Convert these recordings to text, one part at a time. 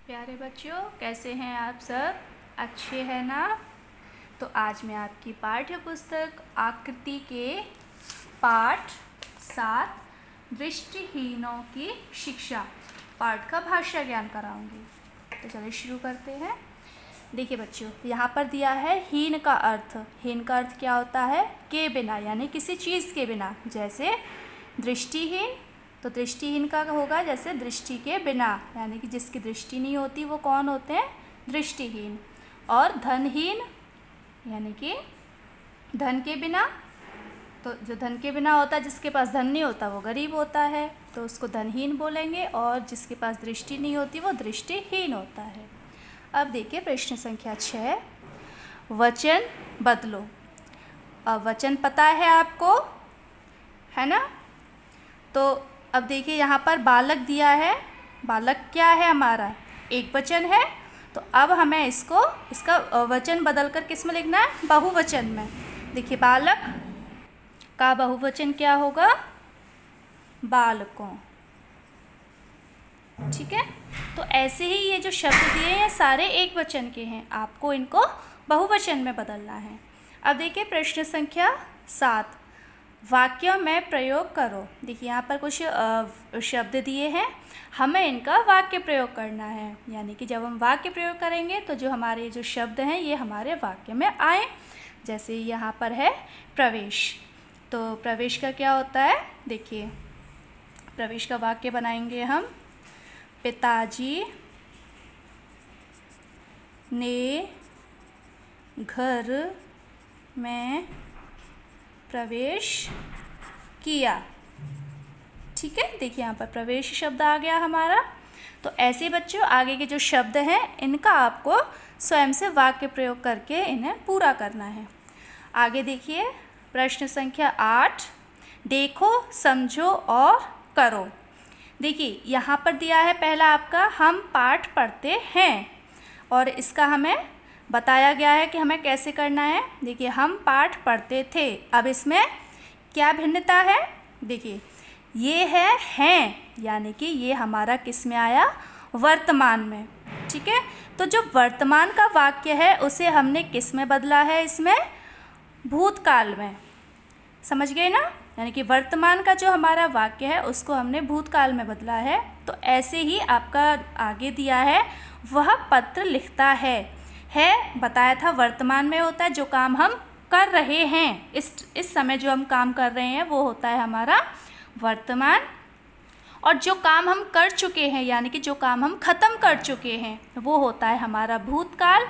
प्यारे बच्चों, कैसे हैं आप सब? अच्छे हैं ना? तो आज मैं आपकी पाठ्य पुस्तक आकृति के पाठ 7 दृष्टिहीनों की शिक्षा पाठ का भाषा ज्ञान कराऊंगी। तो चलिए शुरू करते हैं। देखिए बच्चों, यहाँ पर दिया है हीन का अर्थ। हीन का अर्थ क्या होता है? के बिना, यानी किसी चीज़ के बिना। जैसे दृष्टिहीन, तो दृष्टिहीन का होगा जैसे दृष्टि के बिना, यानी कि जिसकी दृष्टि नहीं होती वो कौन होते हैं? दृष्टिहीन। और धनहीन, यानी कि धन के बिना, तो जो धन के बिना होता है, जिसके पास धन नहीं होता वो गरीब होता है, तो उसको धनहीन बोलेंगे। और जिसके पास दृष्टि नहीं होती वो दृष्टिहीन होता है। अब देखिए प्रश्न संख्या 6, वचन बदलो। अब वचन पता है आपको, है ना? तो अब देखिए यहाँ पर बालक दिया है। बालक क्या है हमारा? एक वचन है। तो अब हमें इसका वचन बदलकर किस में लिखना है? बहुवचन में। देखिए बालक का बहुवचन क्या होगा? बालकों। ठीक है, तो ऐसे ही ये जो शब्द दिए हैं सारे एक वचन के हैं, आपको इनको बहुवचन में बदलना है। अब देखिए प्रश्न संख्या 7, वाक्य में प्रयोग करो। देखिए यहाँ पर कुछ शब्द दिए हैं, हमें इनका वाक्य प्रयोग करना है। यानी कि जब हम वाक्य प्रयोग करेंगे तो जो हमारे जो शब्द हैं ये हमारे वाक्य में आए। जैसे यहाँ पर है प्रवेश, तो प्रवेश का क्या होता है? देखिए प्रवेश का वाक्य बनाएंगे हम। पिताजी ने घर में प्रवेश किया। ठीक है, देखिए यहाँ पर प्रवेश शब्द आ गया हमारा। तो ऐसे बच्चों आगे के जो शब्द हैं इनका आपको स्वयं से वाक्य प्रयोग करके इन्हें पूरा करना है। आगे देखिए प्रश्न संख्या 8, देखो, समझो और करो। देखिए यहाँ पर दिया है पहला आपका, हम पाठ पढ़ते हैं, और इसका हमें बताया गया है कि हमें कैसे करना है। देखिए हम पाठ पढ़ते थे। अब इसमें क्या भिन्नता है? देखिए ये है हैं, यानी कि ये हमारा किस में आया? वर्तमान में। ठीक है, तो जो वर्तमान का वाक्य है उसे हमने किस में बदला है? इसमें भूतकाल में। समझ गए ना? यानी कि वर्तमान का जो हमारा वाक्य है उसको हमने भूतकाल में बदला है। तो ऐसे ही आपका आगे दिया है, वह पत्र लिखता है बताया था वर्तमान में होता है, जो काम हम कर रहे हैं इस समय जो हम काम कर रहे हैं वो होता है हमारा वर्तमान। और जो काम हम कर चुके हैं, यानी कि जो काम हम ख़त्म कर चुके हैं, वो होता है हमारा भूतकाल।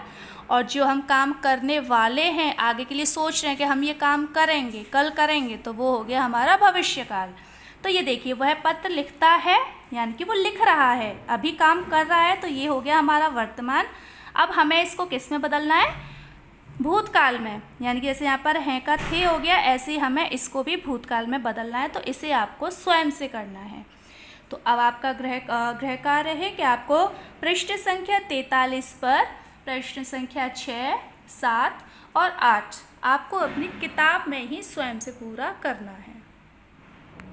और जो हम काम करने वाले हैं, आगे के लिए सोच रहे हैं कि हम ये काम करेंगे, कल करेंगे, तो वो हो गया हमारा भविष्यकाल। तो ये देखिए वह पत्र लिखता है, यानी कि वो लिख रहा है, अभी काम कर रहा है, तो ये हो गया हमारा वर्तमान। अब हमें इसको किस में बदलना है? भूतकाल में। यानी कि जैसे यहाँ पर हैं का थे हो गया, ऐसे ही हमें इसको भी भूतकाल में बदलना है। तो इसे आपको स्वयं से करना है। तो अब आपका गृह कार्य है कि आपको पृष्ठ संख्या 43 पर प्रश्न संख्या 6, 7 और 8 आपको अपनी किताब में ही स्वयं से पूरा करना है।